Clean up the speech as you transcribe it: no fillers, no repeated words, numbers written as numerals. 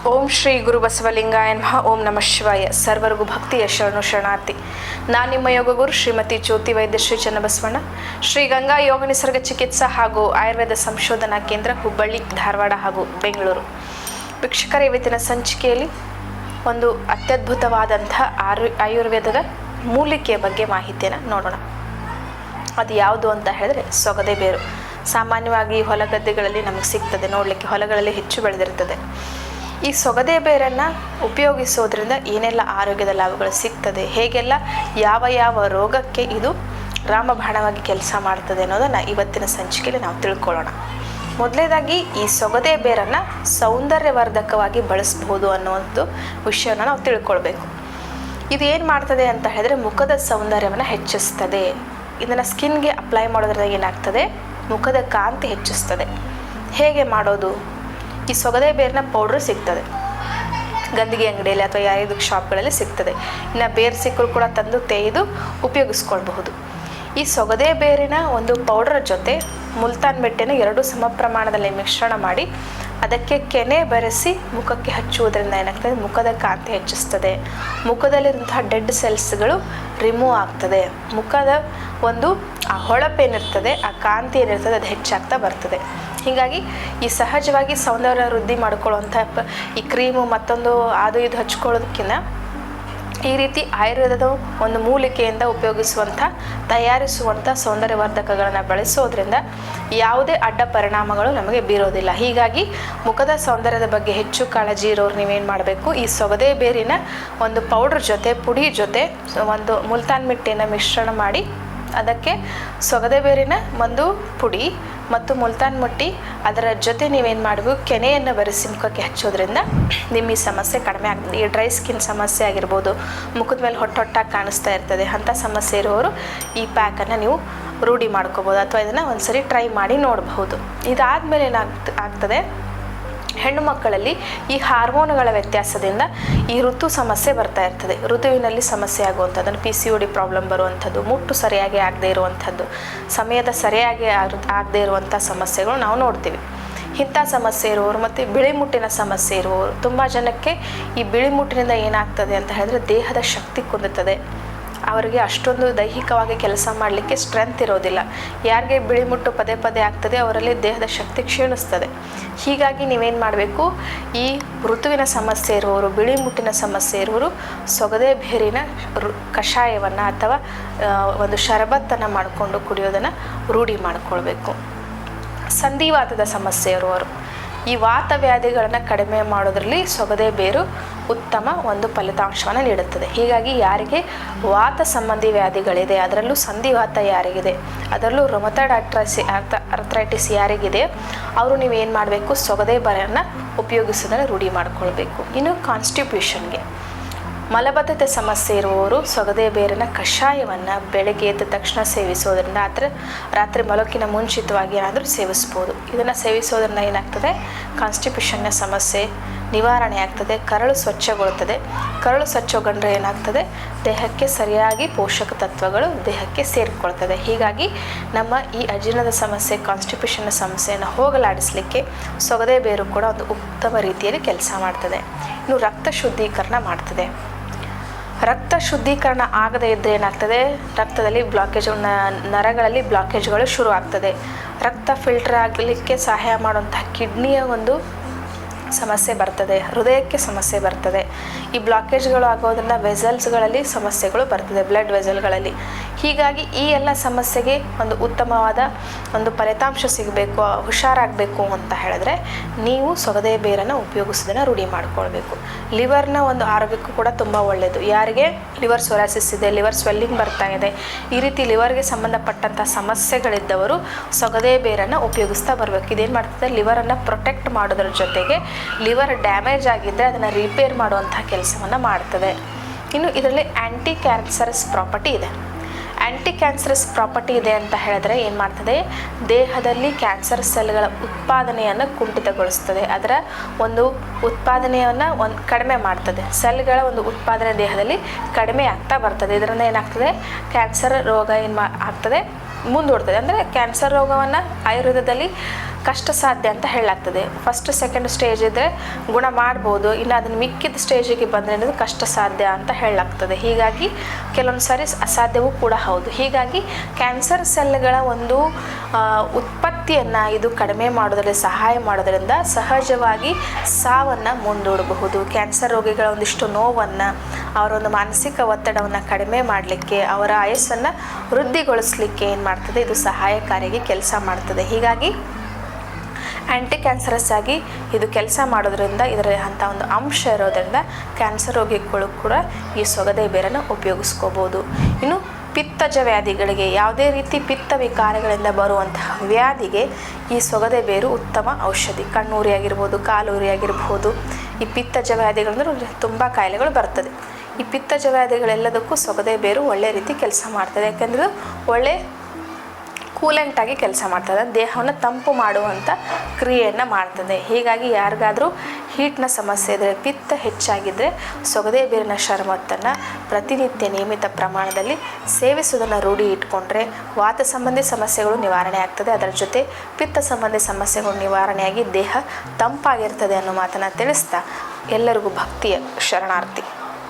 ಓಂ ಶ್ರೀ ಗುರು ಬಸವಲಿಂಗಾಯ ನಮಃ. ಓಂ ನಮಃ ಶಿವಾಯ. ಸರ್ವರಿಗೂ ಭಕ್ತಿಯ ಶರಣು ಶರಣಾರ್ಥಿ. ನಾನು ನಿಮ್ಮ ಯೋಗ ಗುರು ಶ್ರೀಮತಿ ಜ್ಯೋತಿ ವೈದ್ಯ ಶ್ರೀ ಚನ್ನಬಸವಣ್ಣ, ಶ್ರೀ ಗಂಗಾ ಯೋಗ ನಿಸರ್ಗ ಚಿಕಿತ್ಸಾ ಹಾಗೂ ಆಯುರ್ವೇದ ಸಂಶೋಧನಾ ಕೇಂದ್ರ, ಹುಬ್ಬಳ್ಳಿ, ಧಾರವಾಡ ಹಾಗೂ ಬೆಂಗಳೂರು. ವೀಕ್ಷಕರ, ಇವತ್ತಿನ ಸಂಚಿಕೆಯಲ್ಲಿ ಒಂದು ಅತ್ಯದ್ಭುತವಾದಂಥ ಆಯುರ್ವೇದದ ಮೂಲಿಕೆಯ ಬಗ್ಗೆ ಮಾಹಿತಿಯನ್ನು ನೋಡೋಣ. ಅದು ಯಾವುದು ಅಂತ ಹೇಳಿದ್ರೆ ಸೊಗದೆ ಬೇರು. ಸಾಮಾನ್ಯವಾಗಿ ಹೊಲ ಗದ್ದೆಗಳಲ್ಲಿ ನಮಗೆ ಸಿಗ್ತದೆ, ನೋಡಲಿಕ್ಕೆ ಹೊಲಗಳಲ್ಲಿ ಹೆಚ್ಚು ಬೆಳೆದಿರ್ತದೆ. ಈ ಸೊಗದೆ ಬೇರನ್ನು ಉಪಯೋಗಿಸೋದ್ರಿಂದ ಏನೆಲ್ಲ ಆರೋಗ್ಯದ ಲಾಭಗಳು ಸಿಗ್ತದೆ, ಹೇಗೆಲ್ಲ ಯಾವ ಯಾವ ರೋಗಕ್ಕೆ ಇದು ರಾಮಬಾಣವಾಗಿ ಕೆಲಸ ಮಾಡ್ತದೆ ಅನ್ನೋದನ್ನು ಇವತ್ತಿನ ಸಂಚಿಕೆಯಲ್ಲಿ ನಾವು ತಿಳ್ಕೊಳ್ಳೋಣ. ಮೊದಲನೇದಾಗಿ ಈ ಸೊಗದೆ ಬೇರನ್ನು ಸೌಂದರ್ಯವರ್ಧಕವಾಗಿ ಬಳಸ್ಬೋದು ಅನ್ನುವಂಥ ವಿಷಯವನ್ನು ನಾವು ತಿಳ್ಕೊಳ್ಬೇಕು. ಇದು ಏನು ಮಾಡ್ತದೆ ಅಂತ ಹೇಳಿದ್ರೆ ಮುಖದ ಸೌಂದರ್ಯವನ್ನು ಹೆಚ್ಚಿಸ್ತದೆ. ಇದನ್ನು ಸ್ಕಿನ್ಗೆ ಅಪ್ಲೈ ಮಾಡೋದ್ರಿಂದ ಏನಾಗ್ತದೆ, ಮುಖದ ಕಾಂತಿ ಹೆಚ್ಚಿಸ್ತದೆ. ಹೇಗೆ ಮಾಡೋದು? ಈ ಸೊಗದೆ ಬೇರಿನ ಪೌಡ್ರ್ ಸಿಗ್ತದೆ ಗಂದಿಗೆ ಅಂಗಡಿಯಲ್ಲಿ ಅಥವಾ ಯಾರಿದು ಶಾಪ್ಗಳಲ್ಲಿ ಸಿಗ್ತದೆ. ಇನ್ನು ಬೇರು ಸಿಕ್ಕರು ಕೂಡ ತಂದು ತೆಗೆದು ಉಪಯೋಗಿಸ್ಕೊಳ್ಬಹುದು. ಈ ಸೊಗದೆ ಬೇರಿನ ಒಂದು ಪೌಡರ್ ಜೊತೆ ಮುಲ್ತಾನ್ ಮೆಟ್ಟಿನ 2 ಸಮ ಪ್ರಮಾಣದಲ್ಲಿ ಮಿಶ್ರಣ ಮಾಡಿ ಅದಕ್ಕೆ ಕೆನೆ ಬೆರೆಸಿ ಮುಖಕ್ಕೆ ಹಚ್ಚುವುದರಿಂದ ಏನಾಗ್ತದೆ, ಮುಖದ ಕಾಂತಿ ಹೆಚ್ಚಿಸ್ತದೆ. ಮುಖದಲ್ಲಿರುವಂತಹ ಡೆಡ್ ಸೆಲ್ಸ್ಗಳು ರಿಮೂವ್ ಆಗ್ತದೆ. ಮುಖದ ಒಂದು ಆ ಹೊಳಪೇನಿರ್ತದೆ, ಆ ಕಾಂತಿ ಏನಿರ್ತದೆ, ಅದು ಹೆಚ್ಚಾಗ್ತಾ ಬರ್ತದೆ. ಹೀಗಾಗಿ ಈ ಸಹಜವಾಗಿ ಸೌಂದರ್ಯ ವೃದ್ಧಿ ಮಾಡ್ಕೊಳ್ಳುವಂಥ ಈ ಕ್ರೀಮು ಮತ್ತೊಂದು ಅದು ಇದು ಹಚ್ಕೊಳ್ಳೋದಕ್ಕಿಂತ ಈ ರೀತಿ ಆಯುರ್ವೇದದ ಒಂದು ಮೂಲಿಕೆಯಿಂದ ತಯಾರಿಸುವಂಥ ಸೌಂದರ್ಯವರ್ಧಕಗಳನ್ನು ಬಳಸೋದ್ರಿಂದ ಯಾವುದೇ ಅಡ್ಡ ಪರಿಣಾಮಗಳು ನಮಗೆ ಬೀರೋದಿಲ್ಲ. ಹೀಗಾಗಿ ಮುಖದ ಸೌಂದರ್ಯದ ಬಗ್ಗೆ ಹೆಚ್ಚು ಕಾಳಜಿ ಇರೋರು ನೀವೇನು ಮಾಡಬೇಕು, ಈ ಸೊಗದೆ ಬೇರಿನ ಒಂದು ಪೌಡ್ರ್ ಜೊತೆ ಪುಡಿ ಜೊತೆ ಒಂದು ಮುಲ್ತಾನ್ ಮಿಟ್ಟಿನ ಮಿಶ್ರಣ ಮಾಡಿ ಅದಕ್ಕೆ ಸೊಗದೆ ಬೇರಿನ ಒಂದು ಪುಡಿ ಮತ್ತು ಮುಲ್ತಾನ್ ಮಟ್ಟಿ ಅದರ ಜೊತೆ ನೀವೇನು ಮಾಡಬೇಕು, ಕೆನೆಯನ್ನು ಬೆರೆಸಿ ಮುಖಕ್ಕೆ ಹಚ್ಚೋದ್ರಿಂದ ನಿಮ್ಮ ಈ ಸಮಸ್ಯೆ ಕಡಿಮೆ ಆಗ್ತದೆ. ಈ ಡ್ರೈ ಸ್ಕಿನ್ ಸಮಸ್ಯೆ ಆಗಿರ್ಬೋದು, ಮುಖದ ಮೇಲೆ ಹೊಟ್ಟೊಟ್ಟಾಗಿ ಕಾಣಿಸ್ತಾ ಇರ್ತದೆ, ಅಂಥ ಸಮಸ್ಯೆ ಇರೋರು ಈ ಪ್ಯಾಕನ್ನು ನೀವು ರೂಢಿ ಮಾಡ್ಕೋಬೋದು ಅಥವಾ ಇದನ್ನು ಒಂದ್ಸರಿ ಟ್ರೈ ಮಾಡಿ ನೋಡಬಹುದು. ಇದಾದಮೇಲೆ ಆಗ್ತದೆ, ಹೆಣ್ಣು ಮಕ್ಕಳಲ್ಲಿ ಈ ಹಾರ್ಮೋನುಗಳ ವ್ಯತ್ಯಾಸದಿಂದ ಈ ಋತು ಸಮಸ್ಯೆ ಬರ್ತಾ ಇರ್ತದೆ. ಋತುವಿನಲ್ಲಿ ಸಮಸ್ಯೆ ಆಗುವಂಥದ್ದು, PCOD ಪ್ರಾಬ್ಲಮ್ ಬರುವಂಥದ್ದು, ಮುಟ್ಟು ಸರಿಯಾಗಿ ಆಗದೇ ಇರುವಂಥದ್ದು, ಸಮಯದ ಸರಿಯಾಗಿ ಆಗದೇ ಇರುವಂಥ ಸಮಸ್ಯೆಗಳು ನಾವು ನೋಡ್ತೀವಿ. ಇಂಥ ಸಮಸ್ಯೆ ಇರುವವರು ಮತ್ತು ಬಿಳಿ ಮುಟ್ಟಿನ ಸಮಸ್ಯೆ ಇರುವವರು, ತುಂಬ ಜನಕ್ಕೆ ಈ ಬಿಳಿ ಮುಟ್ಟಿನಿಂದ ಏನಾಗ್ತದೆ ಅಂತ ಹೇಳಿದ್ರೆ ದೇಹದ ಶಕ್ತಿ ಕುಂದುತ್ತದೆ. ಅವರಿಗೆ ಅಷ್ಟೊಂದು ದೈಹಿಕವಾಗಿ ಕೆಲಸ ಮಾಡಲಿಕ್ಕೆ ಸ್ಟ್ರೆಂತ್ ಇರೋದಿಲ್ಲ. ಯಾರಿಗೆ ಬಿಳಿ ಮುಟ್ಟು ಪದೇ ಪದೇ ಆಗ್ತದೆ ಅವರಲ್ಲಿ ದೇಹದ ಶಕ್ತಿ ಕ್ಷೀಣಿಸ್ತದೆ. ಹೀಗಾಗಿ ನೀವೇನು ಮಾಡಬೇಕು, ಈ ಋತುವಿನ ಸಮಸ್ಯೆ ಇರುವವರು, ಬಿಳಿ ಮುಟ್ಟಿನ ಸಮಸ್ಯೆ ಇರುವವರು ಸೊಗದೆ ಬೇರಿನ ಕಷಾಯವನ್ನು ಅಥವಾ ಒಂದು ಶರಬತ್ತನ್ನು ಮಾಡಿಕೊಂಡು ಕುಡಿಯೋದನ್ನು ರೂಢಿ ಮಾಡಿಕೊಳ್ಬೇಕು. ಸಂಧಿವಾತದ ಸಮಸ್ಯೆ ಇರುವವರು, ಈ ವಾತ ವ್ಯಾಧಿಗಳನ್ನು ಕಡಿಮೆ ಮಾಡೋದ್ರಲ್ಲಿ ಸೊಗದೆ ಬೇರು ಉತ್ತಮ ಒಂದು ಫಲಿತಾಂಶವನ್ನು ನೀಡುತ್ತದೆ. ಹೀಗಾಗಿ ಯಾರಿಗೆ ವಾತ ಸಂಬಂಧಿ ವ್ಯಾಧಿಗಳಿದೆ, ಅದರಲ್ಲೂ ಸಂಧಿವಾತ ಯಾರಿಗಿದೆ, ಅದರಲ್ಲೂ ರೊಮಟಾಯ್ಡ್ ಅರ್ಥ್ರೈಟಿಸ್ ಯಾರಿಗಿದೆ ಅವರು ನೀವೇನು ಮಾಡಬೇಕು, ಸೊಗದೆ ಬೇರನ್ನು ಉಪಯೋಗಿಸೋದನ್ನು ರೂಢಿ ಮಾಡಿಕೊಳ್ಬೇಕು. ಇನ್ನು ಕಾನ್ಸ್ಟಿಪ್ಯೂಷನ್ಗೆ, ಮಲಬದ್ಧತೆ ಸಮಸ್ಯೆ ಇರುವವರು ಸೊಗದೆ ಬೇರಿನ ಕಷಾಯವನ್ನು ಬೆಳಗ್ಗೆ ಎದ್ದ ತಕ್ಷಣ ಸೇವಿಸೋದ್ರಿಂದ ರಾತ್ರಿ ಮಲಕಿನ ಮುಂಚಿತವಾಗಿ ಏನಾದರೂ ಸೇವಿಸ್ಬೋದು. ಇದನ್ನು ಸೇವಿಸೋದ್ರಿಂದ ಏನಾಗ್ತದೆ, ಕಾನ್ಸ್ಟಿಪ್ಯೂಷನ್ನ ಸಮಸ್ಯೆ ನಿವಾರಣೆ ಆಗ್ತದೆ. ಕರಳು ಸ್ವಚ್ಛಗೊಳ್ಳುತ್ತದೆ. ಕರಳು ಸ್ವಚ್ಛಗೊಂಡ್ರೆ ಏನಾಗ್ತದೆ, ದೇಹಕ್ಕೆ ಸರಿಯಾಗಿ ಪೋಷಕ ತತ್ವಗಳು ದೇಹಕ್ಕೆ ಸೇರಿಕೊಳ್ತದೆ. ಹೀಗಾಗಿ ನಮ್ಮ ಈ ಅಜೀರ್ಣದ ಸಮಸ್ಯೆ, ಕಾನ್ಸ್ಟಿಪ್ಯೂಷನ್ನ ಸಮಸ್ಯೆಯನ್ನು ಹೋಗಲಾಡಿಸಲಿಕ್ಕೆ ಸೊಗದೆ ಬೇರು ಕೂಡ ಒಂದು ಉತ್ತಮ ರೀತಿಯಲ್ಲಿ ಕೆಲಸ ಮಾಡ್ತದೆ. ಇನ್ನು ರಕ್ತ ಶುದ್ಧೀಕರಣ ಮಾಡ್ತದೆ. ರಕ್ತ ಶುದ್ಧೀಕರಣ ಆಗದೇ ಇದ್ದರೆ ಏನಾಗ್ತದೆ, ರಕ್ತದಲ್ಲಿ ಬ್ಲಾಕೇಜ್, ನರಗಳಲ್ಲಿ ಬ್ಲಾಕೇಜ್ಗಳು ಶುರು ಆಗ್ತದೆ. ರಕ್ತ ಫಿಲ್ಟರ್ ಆಗಲಿಕ್ಕೆ ಸಹಾಯ ಮಾಡುವಂತಹ ಕಿಡ್ನಿಯ ಒಂದು ಸಮಸ್ಯೆ ಬರ್ತದೆ, ಹೃದಯಕ್ಕೆ ಸಮಸ್ಯೆ ಬರ್ತದೆ. ಈ ಬ್ಲಾಕೇಜ್ಗಳು ಆಗೋದ್ರಿಂದ ವೆಸಲ್ಸ್ಗಳಲ್ಲಿ ಸಮಸ್ಯೆಗಳು ಬರ್ತದೆ, ಬ್ಲಡ್ ವೆಸಲ್ಗಳಲ್ಲಿ. ಹೀಗಾಗಿ ಈ ಎಲ್ಲ ಸಮಸ್ಯೆಗೆ ಒಂದು ಉತ್ತಮವಾದ ಒಂದು ಫಲಿತಾಂಶ ಸಿಗಬೇಕು, ಹುಷಾರಾಗಬೇಕು ಅಂತ ಹೇಳಿದ್ರೆ ನೀವು ಸೊಗದೆ ಬೇರನ್ನು ಉಪಯೋಗಿಸೋದನ್ನು ರೂಢಿ ಮಾಡ್ಕೊಳ್ಬೇಕು. ಲಿವರ್ನ ಒಂದು ಆರೋಗ್ಯಕ್ಕೂ ಕೂಡ ತುಂಬ ಒಳ್ಳೆಯದು. ಯಾರಿಗೆ ಲಿವರ್ ಸೊರಾಸಿಸ್ ಇದೆ, ಲಿವರ್ ಸ್ವೆಲ್ಲಿಂಗ್ ಬರ್ತಾ ಇದೆ, ಈ ರೀತಿ ಲಿವರ್ಗೆ ಸಂಬಂಧಪಟ್ಟಂಥ ಸಮಸ್ಯೆಗಳಿದ್ದವರು ಸೊಗದೆ ಬೇರನ್ನು ಉಪಯೋಗಿಸ್ತಾ ಬರಬೇಕು. ಇದೇನು ಮಾಡ್ತದೆ, ಲಿವರನ್ನು ಪ್ರೊಟೆಕ್ಟ್ ಮಾಡೋದ್ರ ಜೊತೆಗೆ ಲಿವರ್ ಡ್ಯಾಮೇಜ್ ಆಗಿದ್ದರೆ ಅದನ್ನು ರಿಪೇರ್ ಮಾಡುವಂಥ ಕೆಲಸವನ್ನು ಮಾಡ್ತದೆ. ಇನ್ನು ಇದರಲ್ಲಿ ಆ್ಯಂಟಿ ಕ್ಯಾನ್ಸರಸ್ ಪ್ರಾಪರ್ಟಿ ಇದೆ. ಆ್ಯಂಟಿ ಕ್ಯಾನ್ಸರಸ್ ಪ್ರಾಪರ್ಟಿ ಇದೆ ಅಂತ ಹೇಳಿದ್ರೆ ಏನು ಮಾಡ್ತದೆ, ದೇಹದಲ್ಲಿ ಕ್ಯಾನ್ಸರ್ ಸೆಲ್ಗಳ ಉತ್ಪಾದನೆಯನ್ನು ಕುಂಠಿತಗೊಳಿಸ್ತದೆ. ಅದರ ಒಂದು ಉತ್ಪಾದನೆಯನ್ನು ಕಡಿಮೆ ಮಾಡ್ತದೆ. ಸೆಲ್ಗಳ ಒಂದು ಉತ್ಪಾದನೆ ದೇಹದಲ್ಲಿ ಕಡಿಮೆ ಆಗ್ತಾ ಬರ್ತದೆ. ಇದರಿಂದ ಏನಾಗ್ತದೆ, ಕ್ಯಾನ್ಸರ್ ರೋಗ ಆಗ್ತದೆ, ಮುಂದೂಡ್ತದೆ. ಅಂದರೆ ಕ್ಯಾನ್ಸರ್ ರೋಗವನ್ನು ಆಯುರ್ವೇದದಲ್ಲಿ ಕಷ್ಟ ಸಾಧ್ಯ ಅಂತ ಹೇಳಲಾಗ್ತದೆ. ಫಸ್ಟ್ ಸೆಕೆಂಡ್ ಸ್ಟೇಜ್ ಇದ್ದರೆ ಗುಣ ಮಾಡ್ಬೋದು, ಇನ್ನು ಅದನ್ನು ಮಿಕ್ಕಿದ ಸ್ಟೇಜಿಗೆ ಬಂದರೆ ಅನ್ನೋದು ಕಷ್ಟ ಸಾಧ್ಯ ಅಂತ ಹೇಳಲಾಗ್ತದೆ. ಹೀಗಾಗಿ ಕೆಲವೊಂದು ಸಾರಿ ಅಸಾಧ್ಯವೂ ಕೂಡ ಹೌದು. ಹೀಗಾಗಿ ಕ್ಯಾನ್ಸರ್ ಸೆಲ್ಗಳ ಒಂದು ಉತ್ಪತ್ತಿಯನ್ನು ಇದು ಕಡಿಮೆ ಮಾಡೋದ್ರಲ್ಲಿ ಸಹಾಯ ಮಾಡೋದ್ರಿಂದ ಸಹಜವಾಗಿ ಸಾವನ್ನು ಮುಂದೂಡಬಹುದು. ಕ್ಯಾನ್ಸರ್ ರೋಗಿಗಳ ಒಂದಿಷ್ಟು ನೋವನ್ನು, ಅವರ ಒಂದು ಮಾನಸಿಕ ಒತ್ತಡವನ್ನು ಕಡಿಮೆ ಮಾಡಲಿಕ್ಕೆ, ಅವರ ಆಯಸ್ಸನ್ನು ವೃದ್ಧಿಗೊಳಿಸಲಿಕ್ಕೆ ಏನು ಮಾಡ್ತದೆ, ಇದು ಸಹಾಯಕಾರಿಯಾಗಿ ಕೆಲಸ ಮಾಡ್ತದೆ. ಹೀಗಾಗಿ ಆ್ಯಂಟಿ ಕ್ಯಾನ್ಸರಸ್ ಆಗಿ ಇದು ಕೆಲಸ ಮಾಡೋದ್ರಿಂದ, ಇದರ ಅಂಥ ಒಂದು ಅಂಶ ಇರೋದ್ರಿಂದ ಕ್ಯಾನ್ಸರ್ ರೋಗಿಗಳು ಕೂಡ ಈ ಸೊಗದೆ ಬೇರನ್ನು ಉಪಯೋಗಿಸ್ಕೋಬೋದು. ಇನ್ನು ಪಿತ್ತಜ ವ್ಯಾಧಿಗಳಿಗೆ, ಯಾವುದೇ ರೀತಿ ಪಿತ್ತ ವಿಕಾರಗಳಿಂದ ಬರುವಂತಹ ವ್ಯಾಧಿಗೆ ಈ ಸೊಗದೆ ಬೇರು ಉತ್ತಮ ಔಷಧಿ. ಕಣ್ಣೂರಿ ಆಗಿರ್ಬೋದು, ಕಾಲೂರಿ ಆಗಿರ್ಬೋದು. ಈ ಪಿತ್ತಜ ವ್ಯಾಧಿಗಳಂದ್ರೆ ತುಂಬ ಕಾಯಿಲೆಗಳು ಬರ್ತದೆ. ಈ ಪಿತ್ತಜ ವ್ಯಾಧಿಗಳೆಲ್ಲದಕ್ಕೂ ಸೊಗದೆ ಬೇರು ಒಳ್ಳೆ ರೀತಿ ಕೆಲಸ ಮಾಡ್ತದೆ. ಯಾಕೆಂದರೆ ಒಳ್ಳೆ ಕೂಲೆಂಟಾಗಿ ಕೆಲಸ ಮಾಡ್ತದೆ, ದೇಹವನ್ನು ತಂಪು ಮಾಡುವಂಥ ಕ್ರಿಯೆಯನ್ನು ಮಾಡ್ತದೆ. ಹೀಗಾಗಿ ಯಾರಿಗಾದರೂ ಹೀಟ್ನ ಸಮಸ್ಯೆ ಇದ್ದರೆ, ಪಿತ್ತ ಹೆಚ್ಚಾಗಿದ್ದರೆ ಸೊಗದೆ ಬೇರಿನ ಶರಬತ್ತನ್ನು ಪ್ರತಿನಿತ್ಯ ನಿಯಮಿತ ಪ್ರಮಾಣದಲ್ಲಿ ಸೇವಿಸುವುದನ್ನು ರೂಢಿ ಇಟ್ಕೊಂಡ್ರೆ ವಾತ ಸಂಬಂಧಿ ಸಮಸ್ಯೆಗಳು ನಿವಾರಣೆ ಆಗ್ತದೆ. ಅದರ ಜೊತೆ ಪಿತ್ತ ಸಂಬಂಧಿ ಸಮಸ್ಯೆಗಳು ನಿವಾರಣೆಯಾಗಿ ದೇಹ ತಂಪಾಗಿರ್ತದೆ ಅನ್ನೋ ಮಾತನ್ನು ತಿಳಿಸ್ತಾ ಎಲ್ಲರಿಗೂ ಭಕ್ತಿಯ ಶರಣಾರ್ಥಿ.